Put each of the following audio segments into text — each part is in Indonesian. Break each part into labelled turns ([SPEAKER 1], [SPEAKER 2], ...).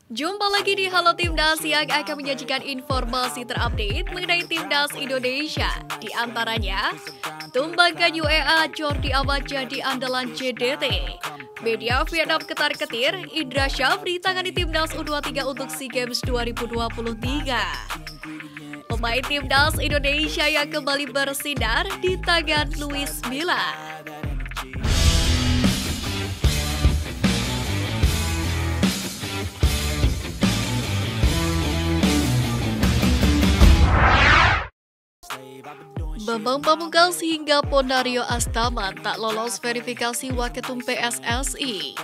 [SPEAKER 1] Jumpa lagi di Halo Timnas yang akan menyajikan informasi terupdate mengenai Timnas Indonesia. Di antaranya, tumbangkan UEA Jordi Amat jadi andalan JDT. Media Vietnam ketar-ketir, Indra Syafri tangani Timnas U23 untuk SEA Games 2023. Pemain Timnas Indonesia yang kembali bersinar di tangan Luis Milla. Bambang Pamungkas hingga Pondario Astaman tak lolos verifikasi Waketum PSSI.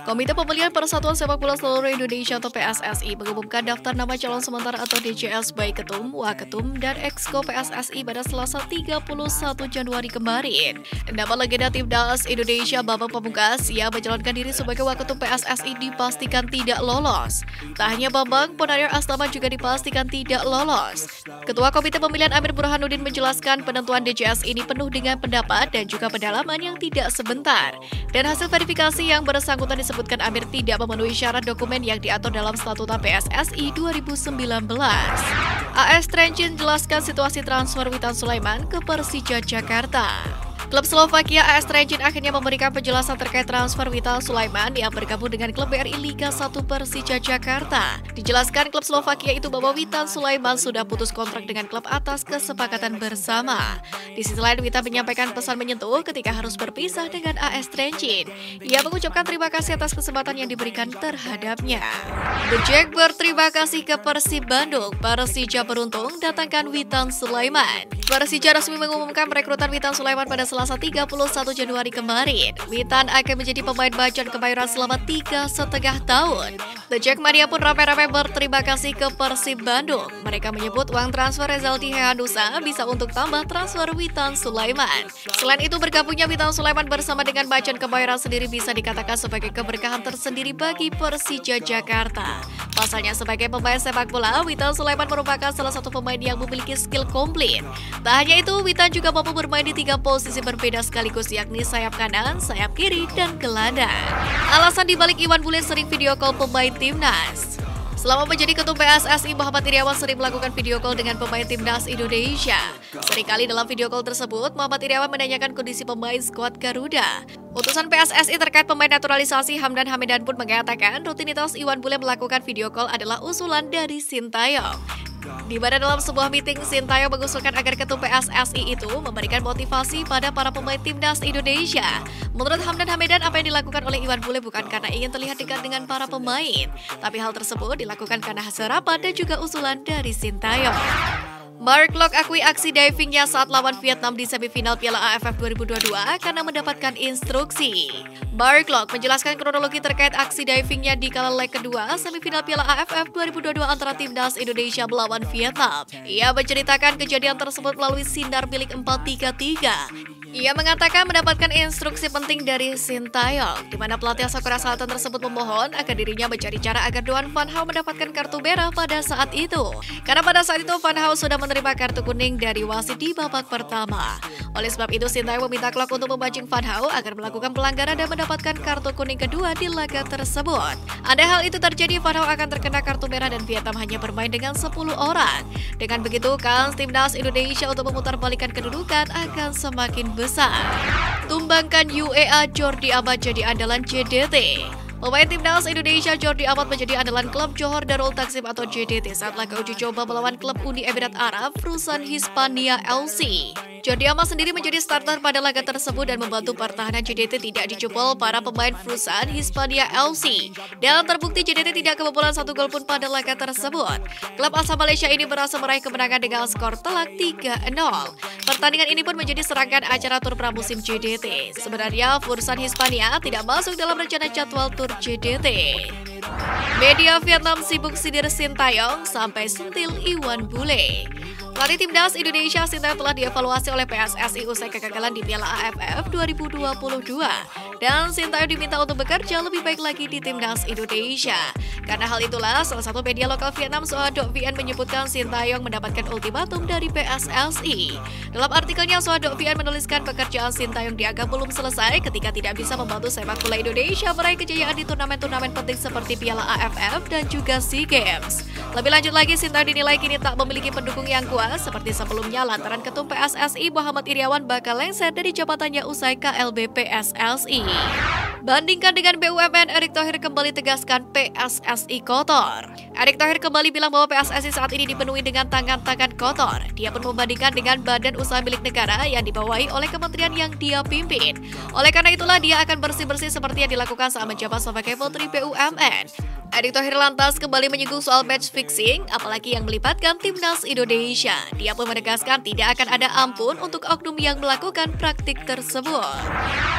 [SPEAKER 1] Komite Pemilihan Persatuan Sepak Bola Seluruh Indonesia atau PSSI mengumumkan daftar nama calon sementara atau DCS baik ketum, waketum, dan exco PSSI pada Selasa 31 Januari kemarin. Nama legenda Timnas Indonesia Bambang Pamungkas yang menjalankan diri sebagai waketum PSSI dipastikan tidak lolos. Tak hanya Bambang, Pondario Astaman juga dipastikan tidak lolos. Ketua Komite Pemilihan Amir Burhanuddin menjelaskan penentuan DCS ini penuh dengan pendapat dan juga pendalaman yang tidak sebentar. Dan hasil verifikasi yang bersangkutan disebutkan Amir tidak memenuhi syarat dokumen yang diatur dalam Statuta PSSI 2019. AS Trenčín jelaskan situasi transfer Witan Sulaiman ke Persija Jakarta. Klub Slovakia AS Trenčín akhirnya memberikan penjelasan terkait transfer Witan Sulaiman yang bergabung dengan klub BRI Liga 1 Persija Jakarta. Dijelaskan klub Slovakia itu bahwa Witan Sulaiman sudah putus kontrak dengan klub atas kesepakatan bersama. Di sisi lain, Witan menyampaikan pesan menyentuh ketika harus berpisah dengan AS Trenčín. Ia mengucapkan terima kasih atas kesempatan yang diberikan terhadapnya. The Jack berterima kasih ke Persib Bandung. Persija beruntung datangkan Witan Sulaiman. Persija resmi mengumumkan perekrutan Witan Sulaiman pada Selasa 31 Januari kemarin. Witan akan menjadi pemain Macan Kemayoran selama 3,5 tahun. The Jackmania pun ramai-ramai berterima kasih ke Persib Bandung. Mereka menyebut uang transfer Rezaldi Hehanusa bisa untuk tambah transfer Witan Sulaiman. Selain itu, bergabungnya Witan Sulaiman bersama dengan Macan Kemayoran sendiri bisa dikatakan sebagai keberkahan tersendiri bagi Persija Jakarta. Pasalnya sebagai pemain sepak bola, Witan Sulaiman merupakan salah satu pemain yang memiliki skill komplit. Tak hanya itu, Witan juga mampu bermain di 3 posisi berbeda sekaligus, yakni sayap kanan, sayap kiri, dan gelandang. Alasan dibalik Iwan Bule sering video call pemain Timnas. Selama menjadi ketum PSSI, Muhammad Iryawan sering melakukan video call dengan pemain Timnas Indonesia. Seringkali dalam video call tersebut, Muhammad Iryawan menanyakan kondisi pemain skuad Garuda. Utusan PSSI terkait pemain naturalisasi Hamdan Hamidan pun mengatakan rutinitas Iwan Bule melakukan video call adalah usulan dari Sintayong. Di mana dalam sebuah meeting, Sintayong mengusulkan agar ketum PSSI itu memberikan motivasi pada para pemain Timnas Indonesia. Menurut Hamdan Hamidan, apa yang dilakukan oleh Iwan Bule bukan karena ingin terlihat dekat dengan para pemain, tapi hal tersebut dilakukan karena hasil rapat dan juga usulan dari Sintayong. Mark Locke akui aksi divingnya saat lawan Vietnam di semifinal Piala AFF 2022 karena mendapatkan instruksi. Mark Locke menjelaskan kronologi terkait aksi divingnya di kala leg kedua semifinal Piala AFF 2022 antara Timnas Indonesia melawan Vietnam. Ia menceritakan kejadian tersebut melalui sinar milik 433. Ia mengatakan mendapatkan instruksi penting dari Sintayong, di mana pelatih asal Korea Selatan tersebut memohon agar dirinya mencari cara agar Doan Van Hau mendapatkan kartu merah pada saat itu. Karena pada saat itu Van Hau sudah menerima kartu kuning dari wasit di babak pertama. Oleh sebab itu, Sintayong meminta klub untuk memancing Van Hau agar melakukan pelanggaran dan mendapatkan kartu kuning kedua di laga tersebut. Andai hal itu terjadi, Van Hau akan terkena kartu merah dan Vietnam hanya bermain dengan 10 orang. Dengan begitu, kans Timnas Indonesia untuk memutarbalikkan kedudukan akan semakin besar. Tumbangkan UEA Jordi Amat jadi andalan JDT. Pemain Timnas Indonesia Jordi Amat menjadi andalan klub Johor Darul Takzim atau JDT saat laga uji coba melawan klub Uni Emirat Arab Frusan Hispania LC. Jordi Amat sendiri menjadi starter pada laga tersebut dan membantu pertahanan JDT tidak dicupol para pemain Frusan Hispania LC. Dan terbukti JDT tidak kebobolan 1 gol pun pada laga tersebut. Klub asal Malaysia ini berhasil meraih kemenangan dengan skor telak 3-0. Pertandingan ini pun menjadi serangkaian acara tur pramusim JDT. Sebenarnya Frusan Hispania tidak masuk dalam rencana jadwal tur JDT. Media Vietnam sibuk sindir Sintayong sampai sentil Iwan Bule. Pelatih Timnas Indonesia Sintayong telah dievaluasi oleh PSSI usai kegagalan di Piala AFF 2022. Dan Sintayong diminta untuk bekerja lebih baik lagi di Timnas Indonesia. Karena hal itulah, salah satu media lokal Vietnam Sohadok VN menyebutkan Sintayong mendapatkan ultimatum dari PSSI. Dalam artikelnya, Sohadok VN menuliskan pekerjaan Sintayong dianggap belum selesai ketika tidak bisa membantu sepak bola Indonesia meraih kejayaan di turnamen-turnamen penting seperti Piala AFF dan juga SEA Games. Lebih lanjut lagi, Sintayong dinilai kini tak memiliki pendukung yang kuat seperti sebelumnya lantaran Ketum PSSI Muhammad Iriawan bakal lengser dari jabatannya usai KLB PSSI. Bandingkan dengan BUMN, Erick Thohir kembali tegaskan PSSI kotor. Erick Thohir kembali bilang bahwa PSSI saat ini dipenuhi dengan tangan-tangan kotor. Dia pun membandingkan dengan badan usaha milik negara yang dibawahi oleh kementerian yang dia pimpin. Oleh karena itulah dia akan bersih-bersih seperti yang dilakukan saat menjabat sebagai Menteri BUMN. Erick Thohir lantas kembali menyinggung soal match fixing, apalagi yang melibatkan timnas Indonesia. Dia pun menegaskan tidak akan ada ampun untuk oknum yang melakukan praktik tersebut.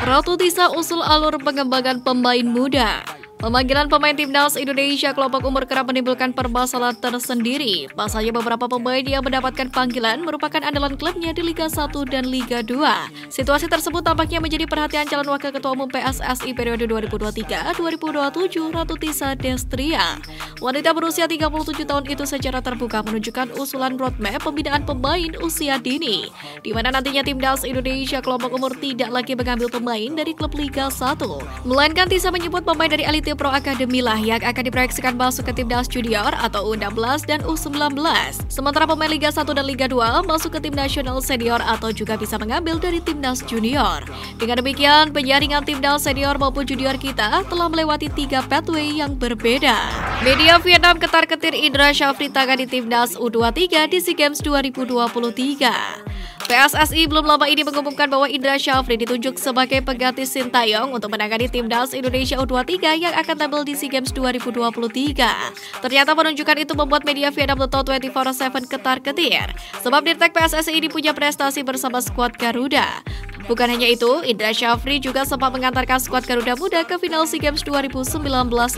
[SPEAKER 1] Ratu Tisa usul alur pengembangan pemain muda. Pemanggilan pemain timnas Indonesia kelompok umur kerap menimbulkan permasalahan tersendiri. Pasalnya beberapa pemain yang mendapatkan panggilan merupakan andalan klubnya di Liga 1 dan Liga 2. Situasi tersebut tampaknya menjadi perhatian calon wakil ketua umum PSSI periode 2023-2027 Ratu Tisa Destria. Wanita berusia 37 tahun itu secara terbuka menunjukkan usulan roadmap pembinaan pemain usia dini, di mana nantinya timnas Indonesia kelompok umur tidak lagi mengambil pemain dari klub Liga 1, melainkan Tisa menyebut pemain dari elit Pro Academy lah yang akan diproyeksikan masuk ke timnas junior atau U16 dan U19. Sementara pemain Liga 1 dan Liga 2 masuk ke tim nasional senior atau juga bisa mengambil dari timnas junior. Dengan demikian, penyaringan timnas senior maupun junior kita telah melewati 3 pathway yang berbeda. Media Vietnam ketar-ketir Indra Syafri tangani timnas U23 di SEA Games 2023. PSSI belum lama ini mengumumkan bahwa Indra Syafri ditunjuk sebagai pengganti Sintayong untuk menangani timnas Indonesia U23 yang akan tampil di SEA Games 2023. Ternyata penunjukan itu membuat media Vietnam Total 24/7 ketar-ketir, sebab Dirtek PSSI ini punya prestasi bersama skuad Garuda. Bukan hanya itu, Indra Syafri juga sempat mengantarkan skuad Garuda Muda ke final SEA Games 2019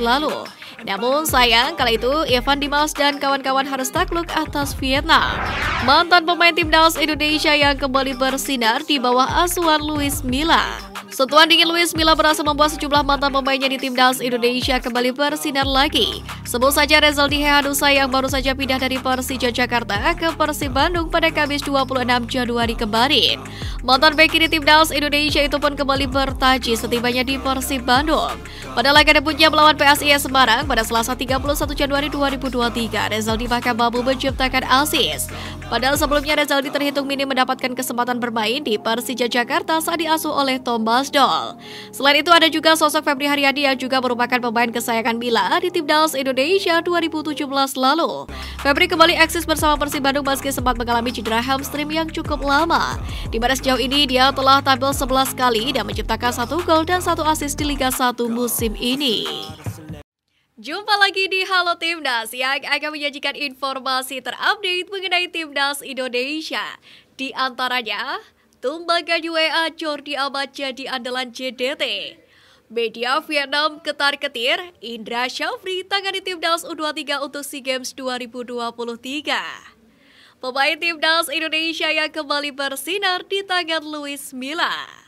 [SPEAKER 1] lalu. Namun sayang, kala itu Evan Dimas dan kawan-kawan harus takluk atas Vietnam. Mantan pemain timnas Indonesia yang kembali bersinar di bawah asuhan Luis Milla. Sentuhan dingin Luis Milla berhasil membuat sejumlah mantan pemainnya di timnas Indonesia kembali bersinar lagi. Sebut saja Rezaldi Hehanusa yang baru saja pindah dari Persija Jakarta ke Persib Bandung pada Kamis 26 Januari kemarin. Mantan bek kiri timnas Indonesia itu pun kembali bertaji setibanya di Persib Bandung. Pada laga debutnya melawan PSIS Semarang pada Selasa 31 Januari 2023, Rezaldi bahkan mampu menciptakan assist. Padahal sebelumnya Rezaldi terhitung minim mendapatkan kesempatan bermain di Persija Jakarta saat diasuh oleh Thomas Doll. Selain itu ada juga sosok Febri Haryadi yang juga merupakan pemain kesayangan Milla di timnas Indonesia 2017 lalu. Febri kembali eksis bersama Persib Bandung meski sempat mengalami cedera hamstring yang cukup lama, di mana sejauh ini dia telah tampil 11 kali dan menciptakan 1 gol dan 1 assist di Liga 1 musim ini. Jumpa lagi di Halo Timnas yang akan menyajikan informasi terupdate mengenai Timnas Indonesia. Di antaranya, tumbangan UEA Jordi Amat jadi andalan JDT. Media Vietnam ketar-ketir, Indra Syafri tangani timnas U23 untuk SEA Games 2023. Pemain timnas Indonesia yang kembali bersinar di tangan Luis Milla.